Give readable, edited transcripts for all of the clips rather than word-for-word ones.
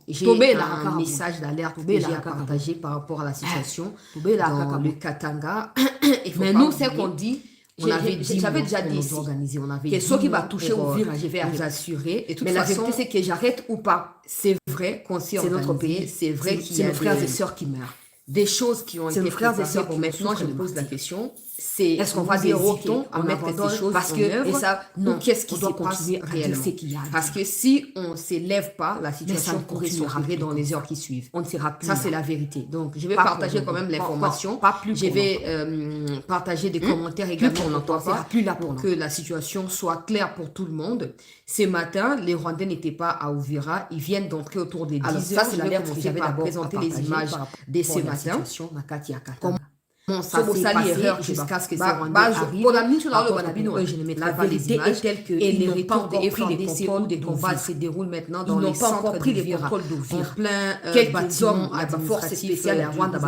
j'ai un message d'alerte que j'ai à partager par rapport à la situation dans le Katanga. Mais nous, c'est qu'on dit, j'avais déjà dit ici, que ceux qui va toucher au virage, je vais nous assurer. Et toute façon, la vérité, c'est que j'arrête ou pas. C'est vrai qu'on s'est organisé, notre pays, c'est vrai qu'il y a nos frères et sœurs qui meurent. Des choses qui ont été frères et sœurs. Maintenant, je me pose la question, c'est est-ce qu'on va dire à mettre ces choses parce que et ça, non, qu'est-ce qui doit continuer réellement? Parce que si on ne s'élève pas, la situation pourrait s'empirer dans les heures qui suivent. On ne sera plus. Ça, c'est la vérité. Donc, je vais partager quand même l'information. Je vais partager des commentaires également. On n'entend pas pour que la situation soit claire pour tout le monde. Ce matin, les Rwandais n'étaient pas à Uvira. Ils viennent d'entrer autour des 10 heures. Ça, c'est l'alerte que j'avais d'abord présenter les images de ce matin. Comment ça s'est passé jusqu'à ce que ces Rwandais arrivent. Je ne mettrai pas les images telles que et les retours des contrôles des combats se déroulent maintenant dans les centres de Vira. En plein bâtiment à la force spéciale à Rwanda,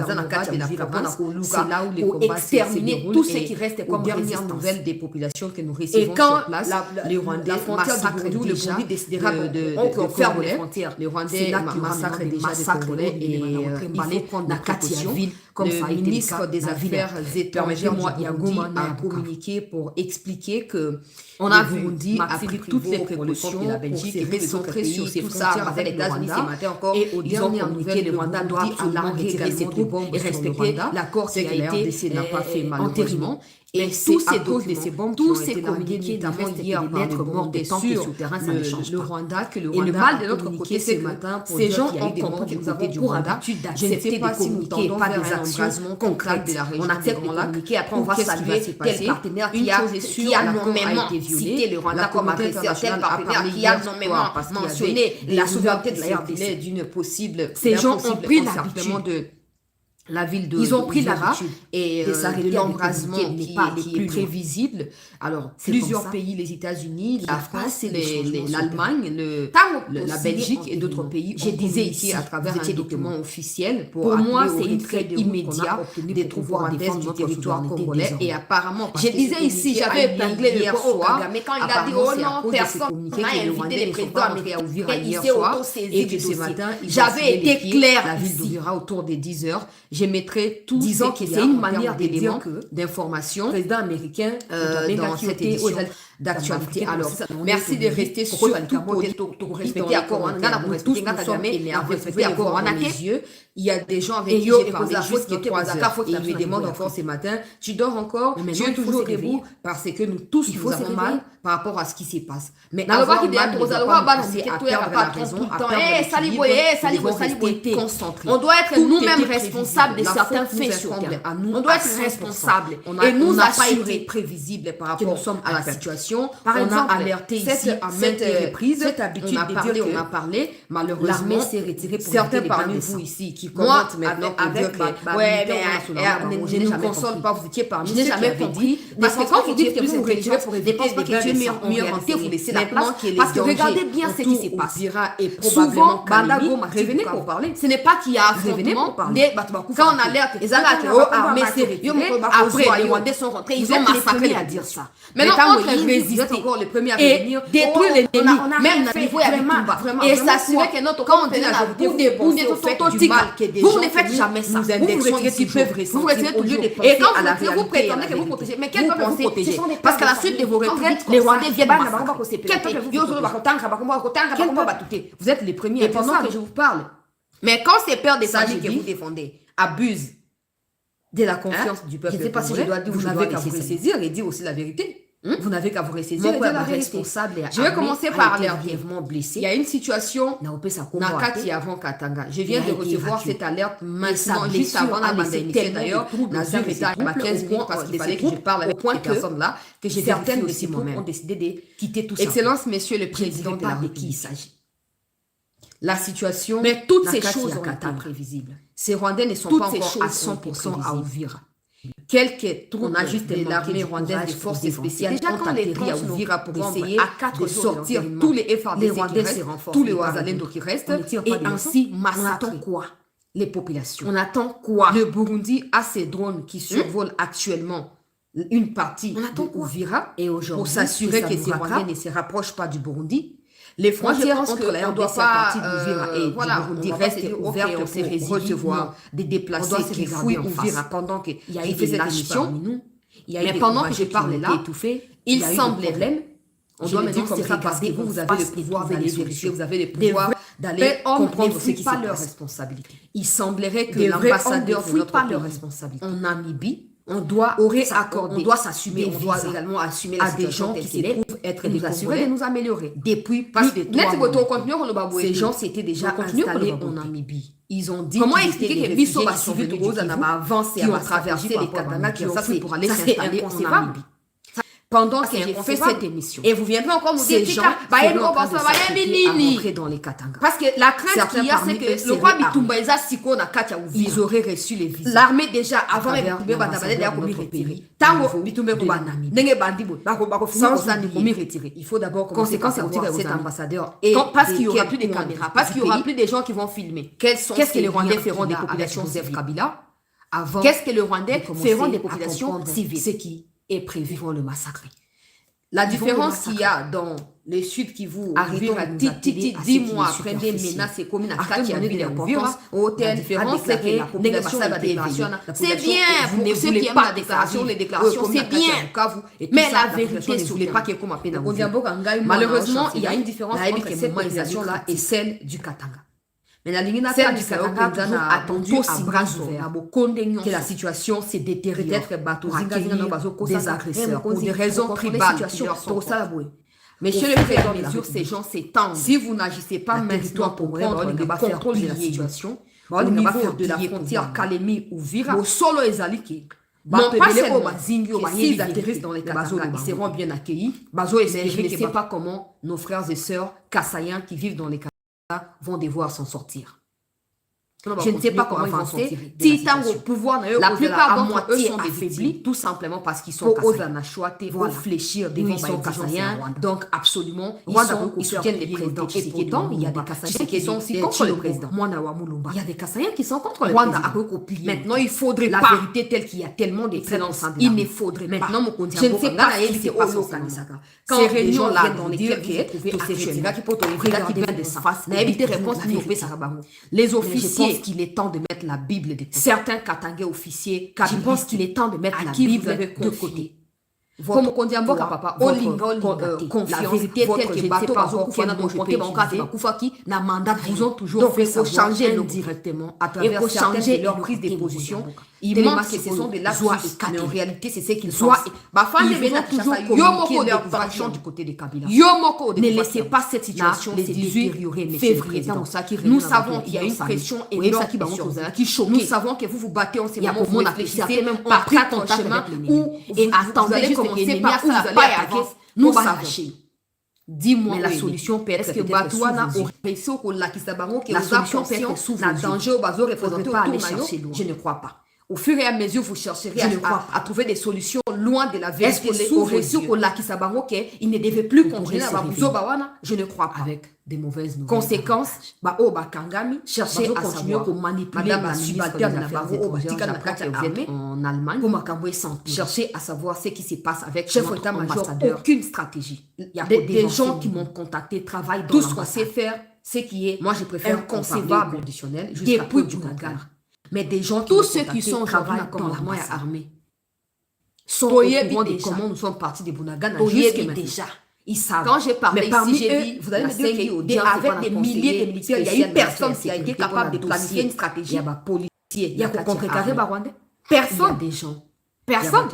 c'est là où les combats se déroulent. Tout ce qui reste comme dernière nouvelle des populations que nous recevons sur place. Les Rwandais massacrent déjà de fermer les frontières. Les Rwandais massacrent déjà des Congolais et il faut prendre des précautions. Le ministre des Affaires étrangères, Yagouma, a communiqué pour expliquer que le Burundi a pris toutes les précautions pour se recentrer sur ses frontières avec les États-Unis ce matin encore. Et aux dernières nouvelles, le Rwanda doit absolument retirer ses troupes et respecter l'accord qui a été malheureusement. Et tous ces documents, tous ces communiqués notamment hier par lettres mortes des temps sur le Rwanda, que le Rwanda a communiqué ce matin pour ces gens ont compris que nous avons pour habitude d'accepter de communiquer, pas des actions concrètes de la région. On accepte de communiquer, après on va saluer tel partenaire qui a nommément cité le Rwanda comme agresseur, tel partenaire qui a nommément mentionné la souveraineté de la RDC d'une possible. Ces gens ont pris l'habitude de la ville de ils ont pris l'habitude et de l'embrasement qui est prévisible. Alors, plusieurs pays, les États-Unis, la France, l'Allemagne, la Belgique et d'autres pays ont communiqué à travers un document officiel pour moi, c'est une très immédiat des troupes rwandaises du territoire congolais. Et apparemment, je disais ici, j'avais épinglé hier soir, mais quand il a dit, oh non, personne n'a invité les présidents américains hier soir et que ce matin, j'avais été clair la ville d'Uvira autour des 10 heures. Je mettrai tout disant que c'est une manière d'éléments d'information président américain dans cette édition d'actualité. Alors, merci de rester surtout pour respecter encore tous nous sommes énervés dans les yeux. Il y a des gens avec qui j'ai parlé jusqu'à 3 heures et ils me demandent encore ce matin, tu dors encore, tu es toujours debout parce que nous tous nous avons mal par rapport à ce qui se passe. Mais avant même de penser à perdre la raison, à perdre l'équilibre, rester concentrés. On doit être nous-mêmes responsables de certains faits sur terre. On doit être responsables et nous n'a pas été prévisible par rapport à la situation. Par exemple, on a alerté ici à maintes reprises. Cette habitude on a parlé. Malheureusement, l'armée s'est retirée pour certains parmi vous ici qui commentent maintenant avec je ne me console pas, vous étiez parmi ceux qui avaient dit. Parce que quand vous dites que vous vous retirez pour éviter des gains de sang, vous laissez la place. Parce que regardez bien ce qui se passe. Souvent, revenez pour parler. Ce n'est pas qu'il y a affrontement. Quand on alerte, l'armée s'est retirée. Après, les Rwandais sont rentrés, ils ont massacré à dire ça. Maintenant, entre résister encore le premier à venir détruire l'ennemi, même à niveau vraiment, et s'assurer que notre corps est là, vous ne faites jamais ça. Vous retirez tout lieu de penser. Et quand vous prétendez que vous protégez, mais quel peuple vous protégez? Parce qu'à la suite de vos retraites, les Rwandais viennent massacrer. Quel peuple vous êtes les premiers. Et pendant que je vous parle, mais quand c'est peur des familles que vous défendez, abuse de la confiance du peuple. Je ne sais pas si je dois dire ou je dois laisser saisir et dire aussi la vérité. Vous n'avez qu'à vous ressaisir et la responsable. Je vais commencer par l'air grièvement blessé. Il y a une situation Nakati avant Katanga. Je viens de recevoir cette alerte maintenant, juste avant la maternité d'ailleurs. Nazar était à 15 minutes parce qu'il fallait que je parle avec ces personnes-là, que certaines de ces moi-même ont décidé de quitter tout ça. Excellence, Monsieur le Président de la République, il s'agit. La situation, mais toutes ces choses ont été prévisibles. Ces Rwandais ne sont pas encore à 100% à Uvira. Quelques troupes de l'armée rwandaise des forces spéciales ont atterri à Uvira pour essayer de sortir tous les FARDC qui restent, tous les Ouazalendo qui restent, et ainsi massacrer les populations. On attend quoi? Le Burundi a ses drones qui survolent actuellement une partie de Uvira pour s'assurer que ces Rwandais ne se rapprochent pas du Burundi. Les frontières entre la RDC à partir d'Uvira et du Burundi restent ouvertes pour recevoir des déplacés qui fouillent Uvira pendant qu'il y a eu des émissions. Mais pendant que je parlais là, il semblerait, on doit me dire comme ça parce que vous avez le pouvoir d'aller vérifier, vous avez le pouvoir d'aller comprendre ce qui se passe. Il semblerait que l'ambassadeur de notre pays en Namibie, on doit s'assumer, on doit également assumer la situation telle qu'elle est, être des assurés de nous améliorer. Depuis plus de 3 mois, ces gens s'étaient déjà installés en Namibie. Ils ont dit qu'ils étaient des réfugiés qui sont venus du Kivu, qui ont traversé les Katanga, qui ont pris pour aller s'installer en Namibie. Pendant que j'ai fait cette émission. Et vous viendrez encore nous dire ces gens dans les Katanga. Parce que la crainte qu'il y a, c'est que le roi Bitumba Eza Siko na Katia Uvira. Ils auraient reçu les visas. L'armée déjà, avant de retirer. Tango Bitumba Kuba Nenge Bandibo. Il faut d'abord commencer par voir cet ambassadeur. Parce qu'il n'y aura plus de caméras. Parce qu'il n'y aura plus de gens qui vont filmer. Qu'est-ce que les Rwandais feront des populations civiles? Qu'est-ce que les Rwandais feront des populations civiles? C'est qui est prévu pour le massacrer. La différence qu'il y a dans les Sud Kivu, dis-moi, après des menaces communes à Katia, la différence, c'est que la population va déclaration. C'est bien pour ceux qui aiment la déclaration, les déclarations, c'est bien. Mais la vérité, ce n'est pas que comme appelle. Malheureusement, il y a une différence entre cette population-là et celle du Katanga. Mais la ligne celle du Katanga a attendu à bras ouverts que la situation s'est détériorée, des agresseurs pour des raisons tribales. Monsieur le Président, ces gens s'étendent. Si vous n'agissez pas maintenant pour prendre le contrôle de la situation, au niveau de la frontière Kalemi-Uvira, non pas seulement s'ils atterrissent dans les Katanga, ils seront bien accueillis, mais je ne sais pas comment nos frères et sœurs kassaïens qui vivent dans les Katanga vont devoir s'en sortir. Je ne sais pas comment ils vont sortir. La plupart d'entre eux sont affaiblis, tout simplement parce qu'ils sont kassaïens. Pour fléchir devant ils sont kassaïens. Donc, absolument, ils soutiennent les présidents. Et pourtant, il y a des kassaïens qui sont aussi contre le président. Il y a des kassaïens qui sont contre le président. Maintenant, il faudrait la vérité telle qu'il y a tellement de présidents. Il ne faudrait pas. Je ne sais pas ce qui se passe au Kanisaka. Ces réunions-là, dans lesquelles vous trouvez actuellement, qui viennent de sa face, les officiers, qu'il est temps de mettre la Bible de côté. Certains Katangais officiers, je pense qu'il est temps de mettre la Bible de côté. Comme on dit à papa, la vérité telle que bateau n'a mandat vous ont toujours fait changer directement à travers changer leur prise de position. Ils mentent que ce sont des lacs mais en réalité c'est ce qu'ils sont. Ils vont toujours communiquer leur version du côté des Kabila. Ne laissez pas cette situation se détériorer, février. Nous savons qu'il y a une pression énorme qui choque. Nous savons que vous vous battez en ce moment, vous réfléchissez même par ton chemin et attendez commencer par où vous allez attaquer. Nous savons. Dis-moi la solution peut être que Batouana aurait réussi au Lakisabango qui la solution peut être sous la danger au bateau représenté par les chercher loin. Je ne crois pas. Au fur et à mesure, vous chercherez à trouver des solutions loin de la vérité. Est-ce que au réussi au Lakisabango qu'il ne devait plus continuer à Babuzo Bawana? Je ne crois pas. Avec des mauvaises nouvelles. Conséquence, Kangami chercher à continuer pour manipuler la subalterne de la Baro en Allemagne chercher à savoir ce qui se passe avec chef d'état-major. Aucune stratégie. Il y a des gens qui m'ont contacté, travaillent dans tout ce qu'on sait faire, ce qui est, moi je préfère inconcevable, conditionnel, depuis du Nagara. Mais des gens tous ceux qui sont travaillent dans l'armée armée sont au courant de comment nous sommes partis de Bunagana jusqu'à déjà. Ils savent. Quand j'ai parlé ici, j'ai dit, vous allez me dire qu'avec des milliers de militaires, il y a une personne qui a été capable de planifier une stratégie. Il y a des policiers, il y a des contrecarrés Rwandais. Personne. Il y a des gens. Personne.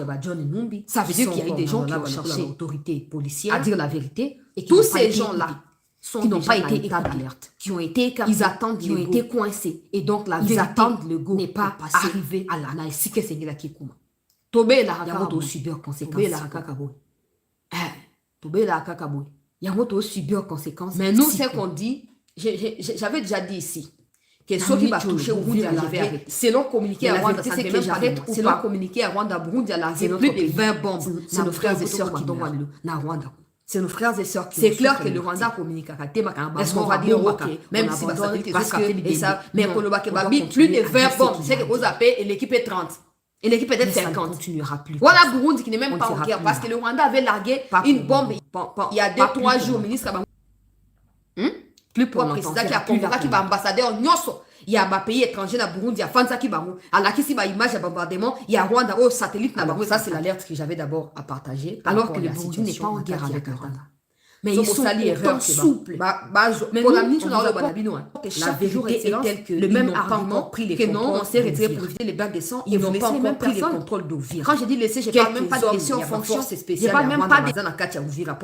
Ça veut dire qu'il y a eu des gens qui ont cherché l'autorité policière à dire la vérité. Et tous ces gens-là qui n'ont pas été écartés, qui ont été écartés, ils attendent, qui ont été coincés. Et donc la vérité n'est pas arrivée à la Naïsike Sengela Kikuma. Tobé la Yamato subir conséquences. Yamato subir conséquences. Mais nous, c'est qu'on dit, j'avais déjà dit ici, que ceux qui va toucher au Burundi à la vérité, selon communiqué à Rwanda, c'est que j'arrête, selon communiqué à Rwanda, Burundi à la vérité, plus de 20 bombes. C'est nos frères et sœurs qui donnent le Rwanda. C'est nos frères et sœurs qui c'est clair que le Rwanda communique à Katema. Est-ce qu'on va dire, ok, même si parce que, mais plus de 20 bombes, c'est que vous appelez et l'équipe est 30. Et l'équipe peut être 50. Continuera plus. Voilà Burundi qui n'est même pas en guerre parce que le Rwanda avait largué une bombe il y a 2-3 jours, ministre. Plus pour président qui a convoqué qui va ambassadeur Nyoso. Il y a un pays étranger dans Burundi, il y a Fanza qui va à la qui va image de bombardement, il y a Rwanda au satellite. Ça c'est l'alerte que j'avais d'abord à partager. Alors que le Burundi n'est pas en guerre avec le Rwanda. Mais ils sont autant souples. Mais pour la vérité est telle que le même argument pris les contrôles. On s'est retiré pour éviter les bains de sang. Ils n'ont pas encore pris les contrôles d'Ouvira. Quand je dis laisser, je ne parle même pas de question fonction spéciale. Je ne parle même pas de Ouvira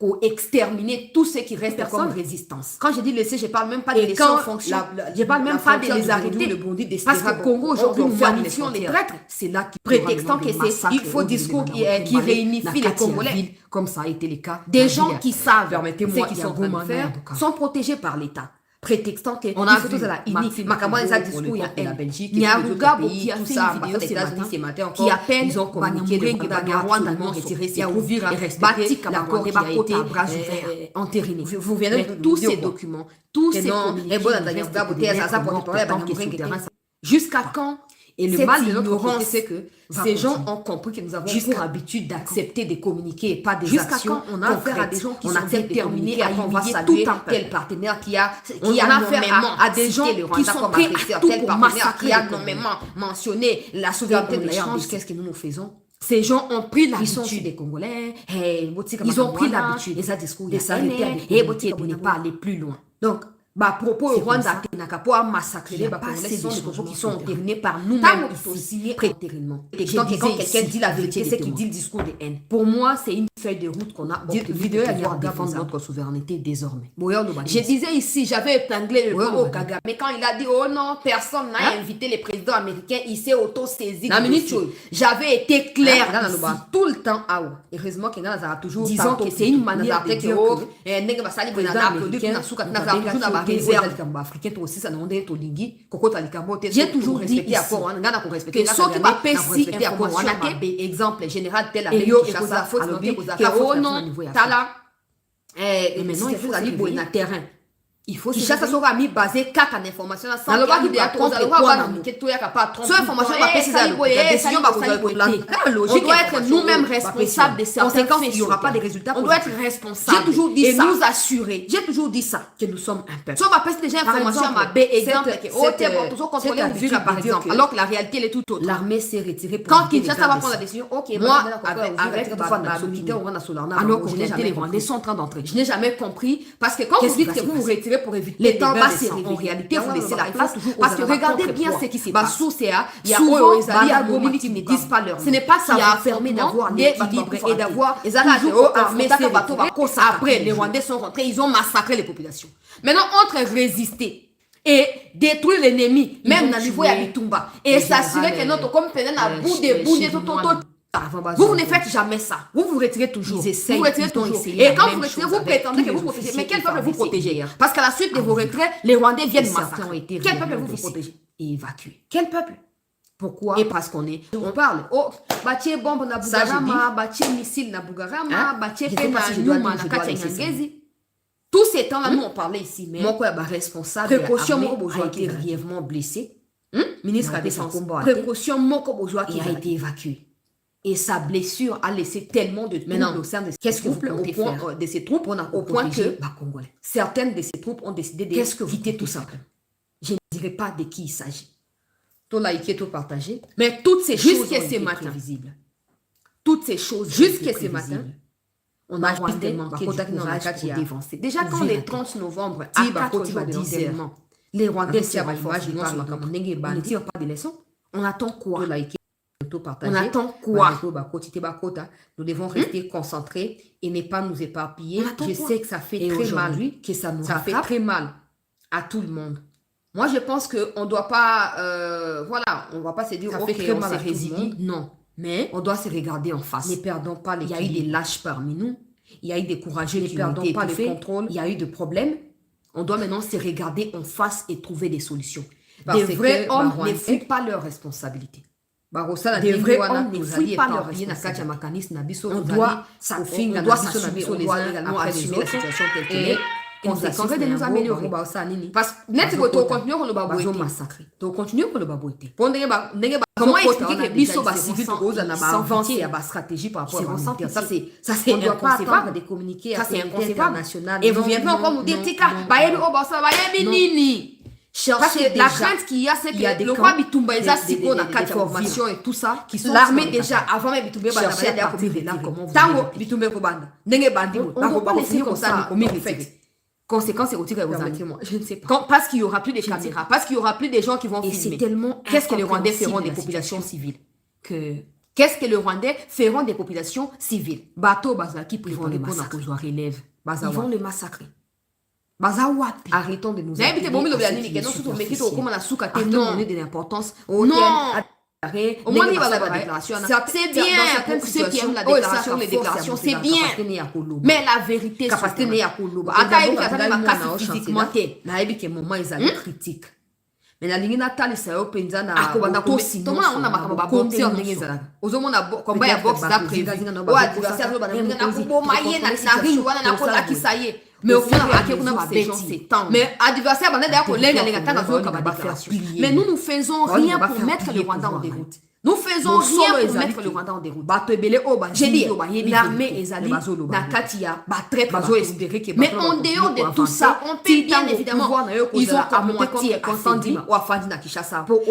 pour exterminer tout ce qui reste comme résistance. Quand je dis laisser, je ne parle même pas de question fonction. Je ne parle même pas de les arrêter. Parce que Congo aujourd'hui, nous vanifions les traîtres. C'est là qui prétextant que c'est il faut discours qui réunifie les Congolais. Comme ça a été le cas. Des gens qui savent ce qu'ils sont en train de faire sont protégés par l'État. Prétextant que on a vu la INI, Makamwa les a discours, il y a la Belgique, il y a Rugabo qui a fait une vidéo ce matin qui appelle ils ont communiqué le Rwanda non retiré ses troupes et respecté l'accord qui a été entériné. Vous verrez tous ces documents, tous ces communiqués. Jusqu'à quand? Et le mal de notre côté, c'est que ces gens ont compris que nous avons pour habitude d'accepter de communiquer et pas des actions. Quand on a affaire à des gens qui sont déterminés à humilier tout un tel partenaire qui a nommément à des gens qui sont prêts à tout pour massacrer, qui a nommément mentionné la souveraineté de l'échange. Qu'est-ce que nous faisons? Ces gens ont pris l'habitude des Congolais. Ils ont pris l'habitude de s'arrêter et de ne pas aller plus loin. Donc, à propos au Rwanda, pour massacrer les Congolais, ce sont des propos qui sont entérinnés par nous-mêmes ici, prétérinement. Quand quelqu'un dit la vérité, c'est qu'il dit le discours de haine. Pour moi, c'est une feuille de route qu'on a vidéo à défendre notre souveraineté désormais. Je disais ici, j'avais épinglé le au Kagame, mais quand il a dit oh non, personne n'a invité les présidents américains, il s'est auto-saisi. J'avais été clair tout le temps. Heureusement qu'il y a toujours disons que c'est une manière de dire que j'ai toujours dit que ceux qui va pessi exemple général tel maintenant il faut aller à terrain. Il faut que ça soit mis basé quatre en information sans que on doit être nous-mêmes responsables des conséquences. Il n'y aura pas de résultats. On doit être responsable. J'ai toujours dit ça. Et nous assurer. J'ai toujours dit ça que nous sommes un peuple. Si on va passer déjà information à ma B exemple par exemple, alors que la réalité elle est tout autre. L'armée s'est retirée. Quand Kinshasa va prendre la décision, ok, moi avec alors que les Rwandais sont en train d'entrer. Je n'ai jamais compris parce que quand vous dites que vous vous retirez pour éviter les temps passés, en réalité vous laissez la place parce que regardez bien ce qui se passe. Il y a Souvent, qui ne disent pas leur nom. Ce n'est pas ça qui a permis d'avoir l'équilibre et d'avoir toujours armé après les Rwandais sont rentrés, ils ont massacré les populations. Maintenant, entre résister et détruire l'ennemi, même dans le niveau de Bitumba, et s'assurer que notre comme à bout de vous ne faites jamais ça. Vous vous retirez toujours. Vous vous retirez toujours. Et quand vous retirez, vous prétendez que vous protégez. Mais quel peuple vous protégez? Parce qu'à la suite de vos retraits, les Rwandais viennent massacrer. Quel peuple vous protégez? Et évacuer. Quel peuple? Pourquoi? Et parce qu'on parle. Oh, bâtir bombe na Bugarama, bâtir missile na Bugarama, bâtir pena nyuma na Katia Nyangezi. Tous ces temps-là, nous on parlait ici, mais mon responsable a été grièvement blessé. Ministre a défense. Précaution, Moko Bourgeois qui a été évacué. Et sa blessure a laissé tellement de troubles au sein de ces troupes, de ces troupes, au point que certaines de ces troupes ont décidé de quitter tout simplement. Je ne dirais pas de qui il s'agit. Tout liké, tout partagé. Mais toutes ces choses jusqu'à ce matin, toutes ces choses jusqu'à ce matin, on a justement manqué du courage pour dévancer. Déjà quand le 30 novembre, à 4 jours de l'enterrement, les Rwandais ne tirent pas de leçons. On attend quoi? On attend quoi? Nous devons rester concentrés et ne pas nous éparpiller. Je sais que ça fait très mal, que ça nous fait très mal à tout le monde. Moi, je pense qu'on ne doit pas, on ne va pas se dire ok, on s'est résigné. Non, mais on doit se regarder en face. Ne perdons pas les. Il y a eu des lâches parmi nous. Il y a eu des courageux qui ont été étouffés. Il y a eu des problèmes. On doit maintenant se regarder en face et trouver des solutions. Des vrais hommes ne fuient pas leurs responsabilités. Des vrais hommes ne fuient pas leur responsabilité. On doit s'assumer la situation telle qu'elle est conséquence de nous améliorer. Parce que net que tu continues pour le babou massacré. Tu continues pour le babou été. Comment expliquer que biso ba civil sans vanter à stratégie par rapport à ça c'est inconcevable de communiquer à c'est inconcevable. Et vous viendrez encore nous dire tika ba yebi o ba ça ba yebi nini. Parce que la crainte qu'il y a, c'est que le roi Bitumba, ils ont la formation et tout ça. L'armée déjà, avant même Bitumba, Tango, Bitumba, Kobanda. Nenge Bandi, on ne peut pas laisser comme ça, en fait. Conséquence érotique, je ne sais pas. Parce qu'il n'y aura plus de caméras, parce qu'il n'y aura plus de gens qui vont filmer. Qu'est-ce que les Rwandais feront des populations civiles? Qu'est-ce que les Rwandais feront des populations civiles? Bateau, Bazaki, ils vont les massacrer. Ils vont les massacrer. Arrêtons de nous appeler. Non. Au moins, il va la déclaration. C'est bien pour ceux qui aiment la déclaration, les déclarations, c'est bien. Mais la vérité, c'est que critique. Mais la ligne natale, c'est un peu na aussi. Tout le monde a ma compté en ndenge zala. Ozomona combat ya boxe da prévu. O adversaire zo bana na kubo maye na ringi wana na kola kisaye. Mais au final, mais adversaire bana da ko lenga lenga tanga zo ka ba déclaration. Mais nous faisons rien pour mettre le Rwanda en déroute. Nous faisons rien pour mettre le Rwanda en déroute. J'ai dit, l'armée Ezali, Nakatia, mais en dehors de tout ça, on peut bien évidemment, ils ont communiqué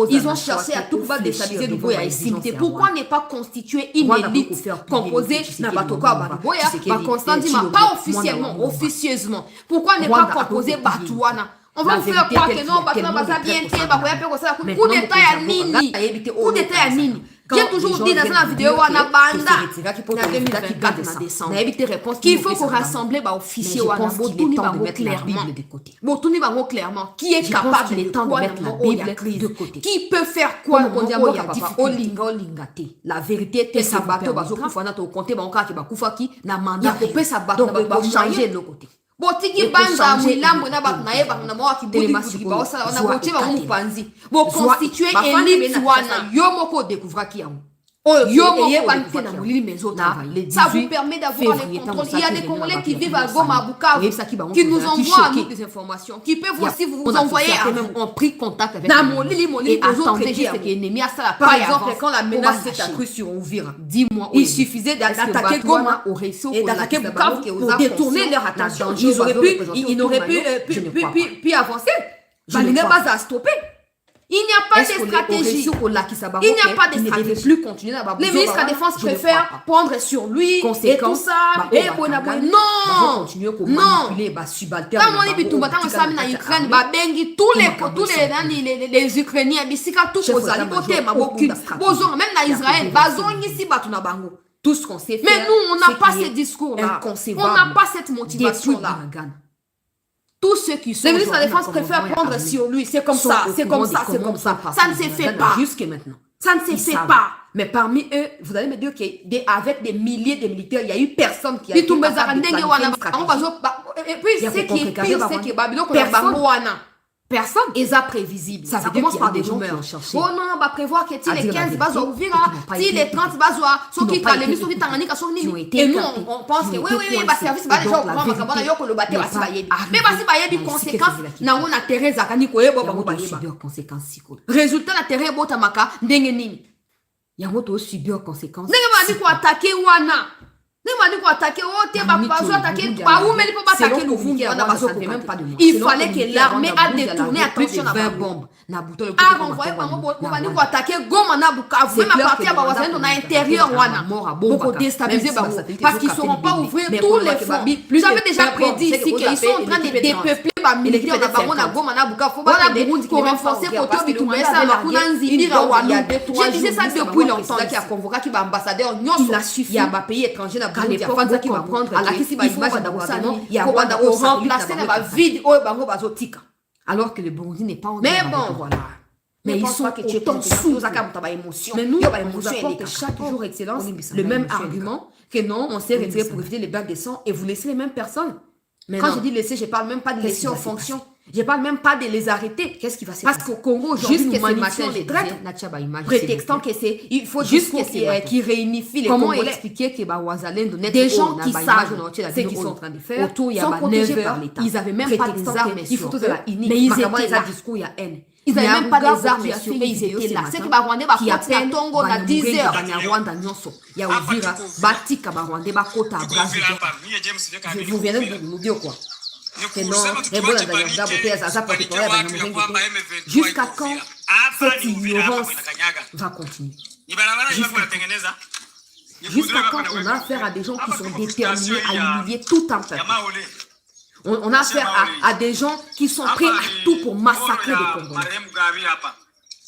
ils ont cherché à tout va déstabiliser le Boya et Simité. Pourquoi ne pas constituer une élite composée Nabatoka Bariboya, Constantima, pas officiellement, officieusement. Pourquoi ne pas composer Batouana? On va vous faire croire que non, Batouana va bien faire, coup d'état à Nini. Coup d'état à Nini. J'ai toujours dit dans la vidéo, on a banda qu'il faut qu'on rassemble les officiers clairement. Qui est capable de mettre la Bible de côté? Qui peut faire quoi? La vérité est ça bateau compter na mandat donc changer de côté. Botiki banza mwilambo na batu na yeba na mwa kibuli ba osala na boche ba mupanzi bo constituer élite wana yo moko découvrir qui yango yo moko banté na molili maison travail ça vous permet d'avoir les contrôles. Il y a des Congolais qui vivent à Goma, à Bukavu, qui nous envoient des informations, qui peuvent aussi vous envoyer. On pris contact avec et attendez juste que l'ennemi a ça. Par exemple, quand la menace s'est accrue sur Ouvira, dis-moi, il suffisait d'attaquer Goma au réseau et d'attaquer Bukavu pour détourner leur attention. Ils n'auraient pu avancer. Je n'ai pas à stopper. Il n'y a pas de stratégie. Il n'y a pas de stratégie. Plus continuer les ministres de la Défense préfèrent prendre sur lui et tout ça. Et non. Non. Quand on est bitumba, quand on s'est mis en Ukraine, tous les Ukrainiens, même en Israël, tout ce qu'on sait faire. Mais nous, on n'a pas ce discours-là. On n'a pas cette motivation-là. Tous ceux qui sont... Les ministres de la Défense préfèrent prendre sur lui. C'est comme ça, c'est comme ça, c'est comme ça. Ça ne se fait pas. Jusqu'à maintenant. Ça ne se fait pas. Mais parmi eux, vous allez me dire qu'avec des milliers de militaires, il n'y a eu personne qui a été capable de planifier une stratégie. Et puis, ce qui est pire, c'est que Babylone, personne est prévisible. Ça commence par des rumeurs. Oh non, on va prévoir que les 15 va ouvrir, si les 30 va ouvrir, ceux qui ont les missions qui et nous, on pense que oui, bah service va déjà au courant, le bâtiment va se bailler. Mais va se des conséquences. Na on a terre zakani ko yebo ba subir conséquences siko. Résultat la terre botamaka ndenge nini. Yango to subir conséquences. Ndenge ba di ko attaquer wana. Il fallait que l'armée a détourné attention à 20 bombes. A renvoyé pour attaquer Goma na Bukavu. Même à partir de l'intérieur, pour déstabiliser parce qu'ils ne sauront pas ouvrir tous les fonds. J'avais déjà prédit ici qu'ils sont en train de dépeupler les militaires de Goma na Bukavu pour renforcer pour Bitumba. Je disais ça depuis longtemps. Il a suffi. Il y a un pays étranger à l'époque qui va prendre il y a remplacer la vide alors que le Burundi n'est pas en mais bon voilà mais ils sont autant sous mais nous on vous apporte chaque jour excellence le même argument que non on s'est retiré pour éviter les bacs de sang et vous laissez les mêmes personnes. Quand je dis laisser, je ne parle même pas de laisser en fonction. Je parle même pas de les arrêter. Qu'est-ce qui va se passer? Parce qu'au Congo, aujourd'hui, nous magnifient les traites, prétextant que c'est... Il faut juste qu'ils réunifient les Congolais. Comment expliquer que des gens qui savent ce qu'ils sont en train de faire sont protégés par l'État. Ils n'avaient même pas des armes. Il faut la unique. Mais ils étaient là. Discours, il y a haine. Ils n'avaient même pas des armes, ils étaient là. C'est que Barwandais va continuer à Tongo dans 10 heures. Il y a Ovira, Batika, Barwandais, Bakota, Brazil. Vous venez de nous dire quoi? Jusqu'à quand cette ignorance va continuer? Jusqu'à quand on a affaire à des gens qui sont déterminés à humilier tout un peuple? On a affaire à des gens qui sont prêts à tout pour massacrer les Congolais.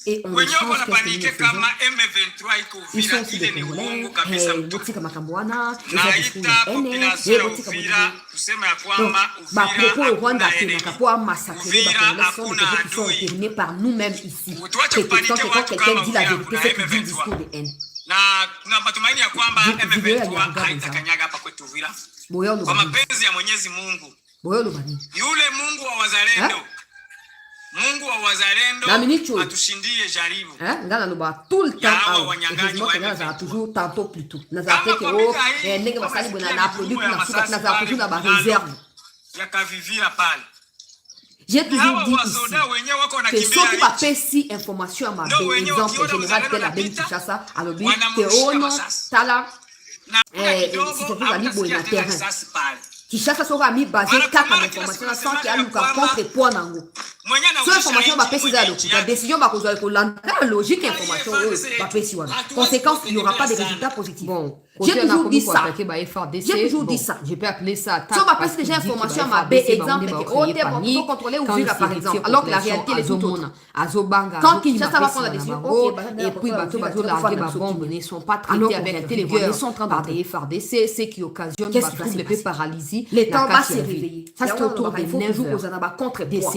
Et on change qu'est-ce que nous faisons. Ils sont aussi des Congolais. Botika Makambuana, les propos au Rwanda, pour massacrer les Congolais sont des propos qui sont déterminés par nous-mêmes ici. Prétextant que quand quelqu'un dit la vérité, c'est qu'il dit le discours de haine. Na matumaini ya kwamba M23 haitakanyaga hapa kwetu Uvira kwa mapenzi ya Mwenyezi Mungu. Yule Mungu wa wazalendo, Mungu wa wazalendo atushindie jaribu. Ngana loba tout le temps a toujours tantôt plus tôt. Nazate que o ndenge basali bona na produit na suka na za toujours na ba réserve. Ya kavivira pale. J'ai toujours dit ici que ceux qui va faire information à ma exemple général de la Beni Kinshasa, alors bien que ono tala si tu veux aller boire na terrain. Kinshasa sera mis basé kaka information sans qu'il y a le contre-point nango. Cette information va passer à l'autre. La décision va causer la logique information va passer. Conséquence, il n'y aura pas de résultats positifs. Bon, j'ai toujours dit ça. J'ai toujours dit ça. Je peux appeler ça. Si on va passer déjà information à ma B, exemple, il faut contrôler Uvira par exemple. Alors que la réalité est tout autre. Quand Kinshasa va prendre la décision, et puis bateau largué ma bombe ne sont pas traités avec rigueur. Ils sont en train de FRDC, ce qui occasionne des troubles de paralysie. L'État va se réveiller. Ça c'est autour de 9 jours aux anabas contre-poids.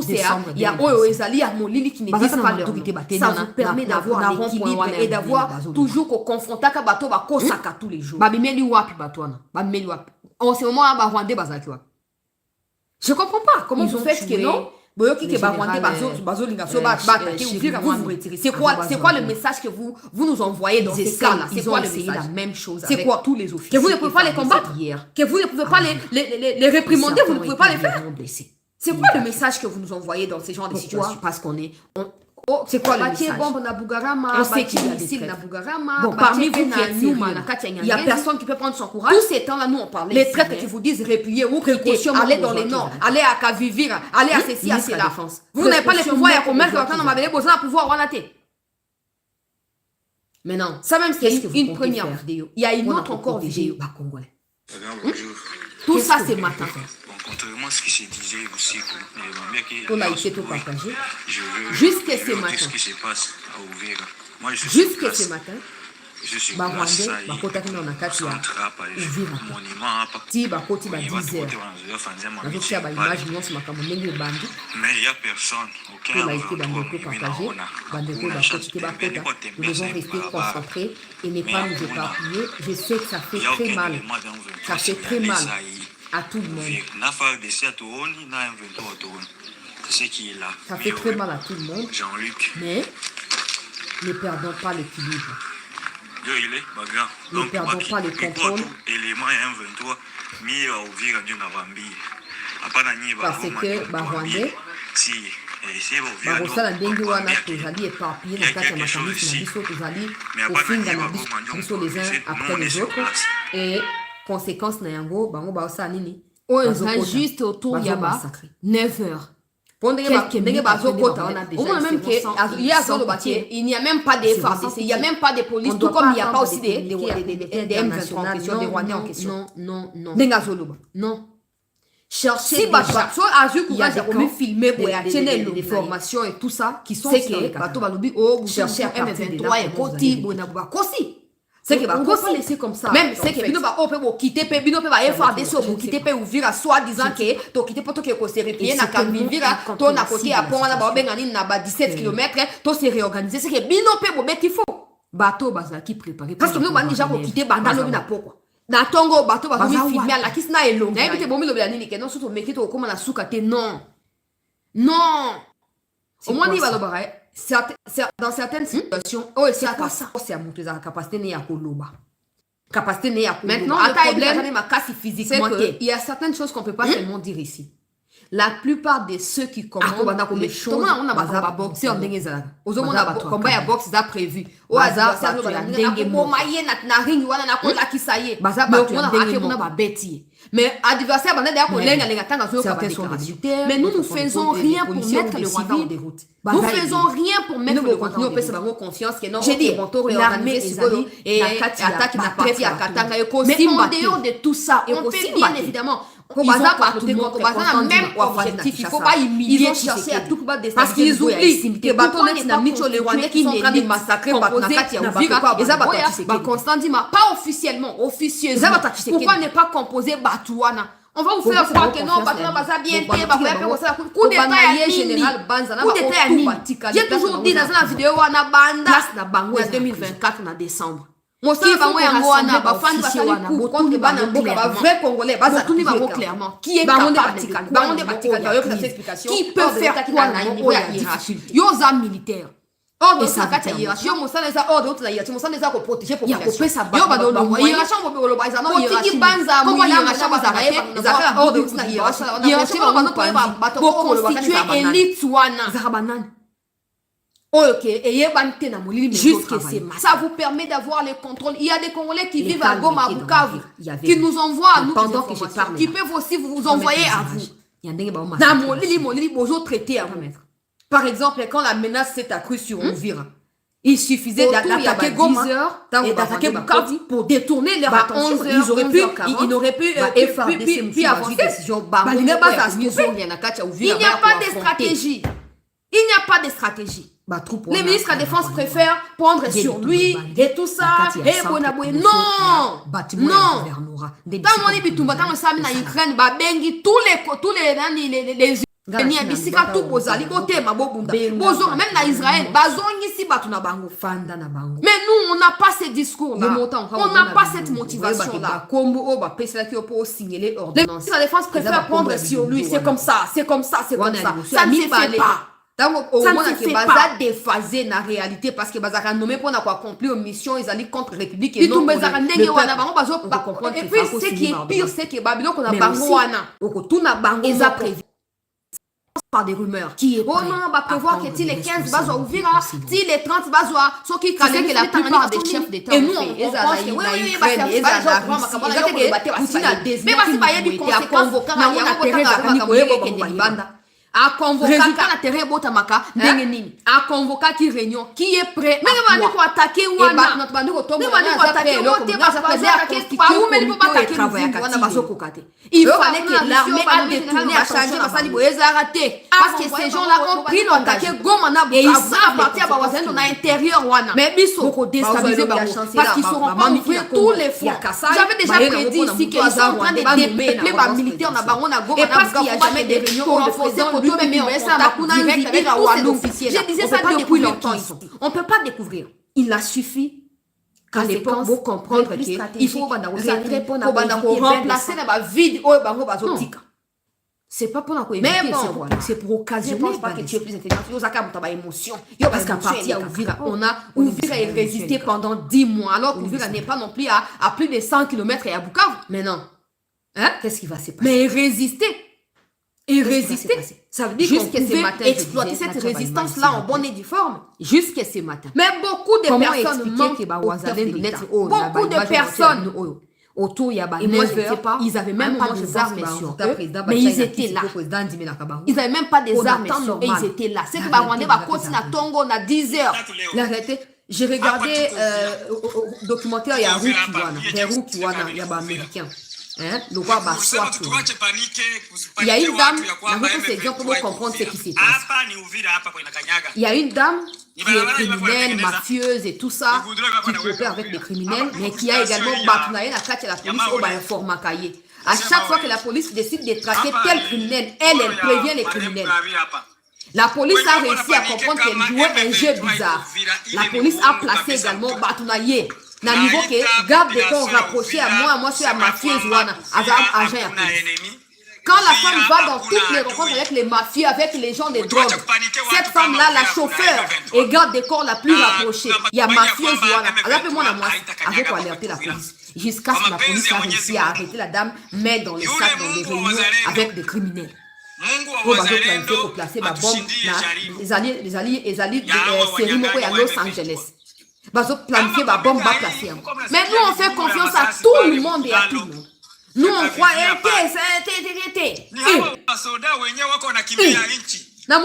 Il y a Oezali à Molili qui ne disent pas leur nom. Ça vous permet d'avoir l'équilibre et d'avoir toujours qu'au confrontat qu'à bateau va kosaka tous les jours. Babimeli wapi batouana. Babimeli wapi. En ce moment, ba Rwandais bazaki wapi. Je comprends pas comment vous faites que non. C'est quoi le message que vous nous envoyez dans ces cas-là? C'est quoi le message? La même chose. C'est quoi tous les officiers? Que vous ne pouvez pas les combattre, que vous ne pouvez pas les réprimander, vous ne pouvez pas les faire. C'est quoi le message que vous nous envoyez dans ces genres de situations? Parce qu'on est... C'est quoi le message? On sait qu'il y a des traites. Bon, parmi vous, il y a personne qui peut prendre son courage. Tous ces temps-là, nous on parlait. Les traites qui vous disent replier ou précaution, allez dans les nords, allez à Kavivira, allez à ceci, à cela. Vous n'avez pas les pouvoirs, il y a combien de temps on avait besoin de pouvoir en athée. Maintenant, ça même c'est une première vidéo. Il y a une autre encore vidéo. Tout ça c'est matin. Contrairement à ce qui se disait aussi, on a été tout partagé. Jusqu'à ce matin. Ce qui se passe à Uvira. Moi, jusqu'à ce matin. Je suis Barwandais, bakotaki na nakati ya Uvira. Ti bakoti ba 10 heures. Nazokia ba image nyonso makambo ndenge ebandi. Mais il y a personne, aucun bandeko partagé, bandeko bakoti te bakota. Nous devons rester concentrés et ne pas nous éparpiller. Je sais que ça fait très mal. Ça fait très mal à tout le monde. Ça fait très mal à tout le monde. Jean-Luc. Mais ne perdons pas l'équilibre. Ne perdons pas le contrôle. Parce que Barwandais, barosala ndenge wana tozali éparpillé na kati ya makanisi na biso tozali kofinga na biso les uns après les autres et conséquence na yango bango baosala nini oyo eza juste autour ya ba 9 heures. On même que il n'y a même pas de FARDC, il n'y a même pas de police, tout comme il n'y a pas aussi des M23 en question, des Rwandais en question. Non. Non. Cherchez si déjà, il y a des camps, filmer des formations et tout ça qui sont sur les cartes. Cherchez à M23 et Koti, Kosi. C'est que on ne peut pas laisser comme ça. Même c'est que bino ba ope quitter pe bino pe ba FARDC ou quitter pe Uvira soit disant que to quitter poto que se replier na Kavivira to na côté à pont na ba bengani na ba 17 km to se réorganiser c'est que bino pe bo beti fo bateau bazaki préparé parce que nous ba déjà ko quitter banda lobi na pourquoi na tongo bateau ba filmer la kisna elonga ebite bomi lobi la nini que non surtout meki to koma na suka te non Non. Au moins, il va le barrer. Dans certaines situations, c'est pas ça. C'est à monter la capacité de Yakoloba. Capacité de Yakoloba. Maintenant, le problème, c'est qu'il y a certaines choses qu'on ne peut pas seulement dire ici. La plupart de ceux qui commandent les choses, on a boxé en dengue. Aux hommes, on a combat à boxe, ça prévu. Au hasard, ça nous a dengue. Mais adversaire, mais nous ne faisons rien pour mettre le Rwanda en déroute. Nous ne faisons rien pour mettre le Rwanda en déroute. Confiance que non, j'ai dit, l'armée et attaque n'a pas fait à Katanga. Mais en dehors de tout ça, on peut bien évidemment. Ils ont même objectif. Il ne faut pas humilier. Ils ont cherché à tout combattre des parce qu'ils oublient que les Rwandais qui sont en train de massacrer Constant Dima, pas officiellement, officieusement. Pourquoi ne pas composer Batouana? On va vous faire croire que non, Batouana va bien faire. Coup d'état général Banza. Coup d'état à Nîmes. J'ai toujours dit dans la vidéo, on a Banda. 2024, on a décembre. Qui est qui peut faire quoi dans la hiérarchie? Yosa militaire. Ordre de sa hiérarchie. Yo ça les ordre de la hiérarchie. Mo ça les a ko protéger pour yo ba do lo hiérarchie on bo lo ba za no hiérarchie banza mo hiérarchie ba za ka ordre de la hiérarchie. Hiérarchie ba no ba to ko constituer élite wana zarabanan. Ça vous permet d'avoir les contrôles. Il y a des Congolais qui vivent à Goma, à Bukavu, qui nous envoient à nous pendant que je parle, qui peuvent aussi vous envoyer à vous. Par exemple, quand la menace s'est accrue sur Uvira, il suffisait d'attaquer Goma et d'attaquer Bukavu pour détourner leur attention. Ils n'auraient pu avancer. Il n'y a pas de stratégie. Il n'y a pas de stratégie. Les ministres de la Défense préfèrent prendre sur lui et tout ça. Et Bonaboué. Non! Non! Dans mon Ibitumba, dans le Sami na Ukraine, Bengi, tous les même na Israël, mais nous, on n'a pas ce discours-là. On n'a pas cette motivation-là. Les ministres de la Défense préfèrent prendre sur lui. C'est comme ça, c'est comme ça, c'est comme ça. Ça ne se fait pas. Ça ne se fait pas déphasé dans la réalité parce que Bazaka nommé pour accomplir une mission, ils allaient contre la République et non et puis ce qui est pire, c'est que Babylone qu'on a Bangouana ils ont prévu par des rumeurs qui on va prévoir que si les 15 bases vont ouvrir, si les 30 bases sont qui craignent que la plupart des chefs d'État et nous on pense que oui mais c'est pas il y a des conséquences à convoquer à convoquer qui réunion qui est prêt à attaquer il fallait que l'armée a détourné à changer parce que ces gens-là ont pris l'attaquer et ils savent partir à l'intérieur mais ils sont déstabilisés parce qu'ils ne sauront pas ouvrir tous les fronts. J'avais déjà prédit ici qu'ils sont en train de dépeupler les militaires et parce qu'il n'y a jamais des réunions pour renforcer je disais ça depuis longtemps. On ne peut pas découvrir. Il a suffi qu'à l'époque, vous comprendre qu'il faut remplacer la vide. C'est pas pour la mais bon, c'est pour occasionner. Je ne pense pas que tu es plus intelligent. Tu as émotion. Parce qu'à partir on a résisté pendant 10 mois. Alors qu'Ouvira n'est pas non plus à plus de 100 km et à Bukavu. Mais non. Qu'est-ce qui va se passer? Mais résister. Et résister, ça veut dire qu'on pouvait exploiter cette résistance-là en bonne et due forme. Jusqu'à ce matin. Mais beaucoup de personnes manquent. Beaucoup de personnes autour, il y a 9 heures, ils n'avaient même pas des armes sur eux, mais ils étaient là. Ils n'avaient même pas des armes sur eux, ils étaient là. C'est que Rwanda va continuer à Tongo à 10 heures. J'ai regardé le documentaire, il y a Roux Kiwana, il y a un américain. Le roi Bassois. Il y a une dame, pour comprendre ce qui s'est passé. Il y a une dame qui est criminelle, mafieuse et tout ça, qui coopère avec des criminels, mais qui a également battu la police au informat. À chaque fois que la police décide de traquer tel criminel, elle prévient les criminels. La police a réussi à comprendre qu'elle jouait un jeu bizarre. La police a placé également Batunaye. Na niveau que garde de temps rapproché à moi je suis à ma fille Zouana, agent à police. Quand la femme va dans toutes les rencontres avec les mafieux, avec les gens des drogues, cette femme-là, la chauffeur, et garde des corps la plus rapprochée. Il y a mafieuse, voilà. Rappelez-moi la moi, avec pour alerter la police. Jusqu'à ce que la police a réussi à arrêter la dame, mais dans les sacs, dans des réunions avec des criminels. Pour placer ma bombe, les alliés, série moko à Los Angeles. Bazo planifier ma bombe va placer. Mais nous, on fait confiance à tout le monde et à tout le monde. Nous, on croit, nous,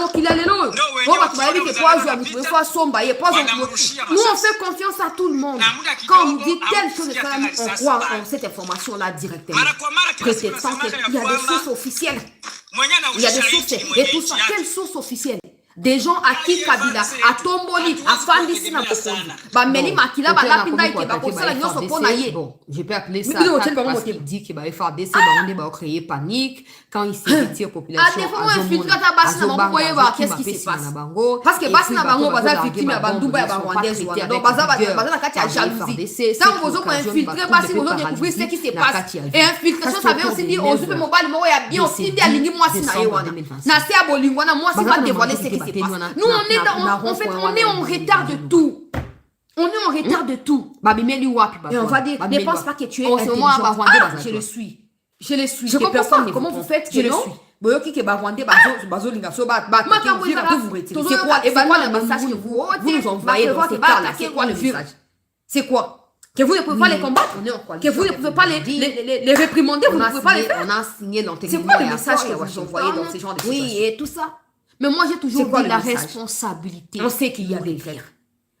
on fait confiance à tout le monde. Quand on nous dit telle chose, on croit en cette information-là directement. Prétextant qu'il y a des sources officielles. Il y a des sources. Et tout ça, quelles sources officielles? Des gens à qui Kabila, à Tomboli, à Fandisi na Pokondi. Bah Meli Makila, bah la pinda ite bah pour ça la nyonso pona ye. Bon, je peux appeler ça parce qu'il dit qu'il va faire des on va créer panique quand il s'est retiré population. Ah des fois on filtre ta basse na bangoye voir qu'est-ce qui se passe. Parce que basse na bango baza victime ya banduba ya rwandaise wana. Donc baza na kati ya jalousie. Quand vous avez infiltré basse vous avez découvrir ce qui se passe. Et infiltration ça veut aussi dire on super mobile mo ya bien aussi bien lingi moi si na ye wana. Na se a bolingwana moi si va dévoiler ce qui se passe. Nous, on est en retard de tout. On est en retard de tout. Et on va dire, ne pense pas que tu es intelligent. Je le suis. Je le suis. Je comprends pas comment vous faites. Je le suis. C'est quoi le message que vous nous envoyez dans ces cas-là? C'est quoi le message? C'est quoi? Que vous ne pouvez pas les combattre? Que vous ne pouvez pas les réprimander? Vous ne pouvez pas les faire? On a signé l'entêtement. C'est quoi le message que vous envoyez dans ces genres de situations? Oui, et tout ça. Mais moi, j'ai toujours dit la responsabilité. On sait qu'il y a des frères.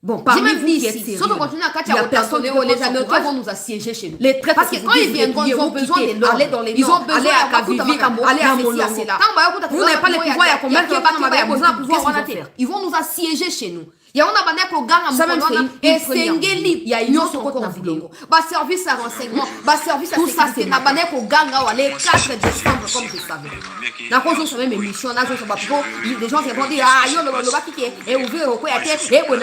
Bon, j'ai même dit ici, si on continue à Katia, les Américains vont nous assiéger chez nous. Parce que quand ils viendront, ils ont besoin de l'ordre. Ils ont besoin à Kavivi, aller à Molongo. Vous n'avez pas les pouvoirs, il y a combien de pouvoirs? Ils vont nous assiéger chez nous. Il y a un bandit pour gagner ça même et Sengeli, il y a une autre vidéo. Bas service à renseignement, bas service à sécurité. Tout ça c'est na bandit pour gagner les 4 décembre comme vous savez. Na cause sur même émission là je sais pas pourquoi des gens qui vont dire ah yo le baki qui est ouvert au quoi tête et bon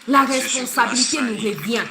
la responsabilité nous revient.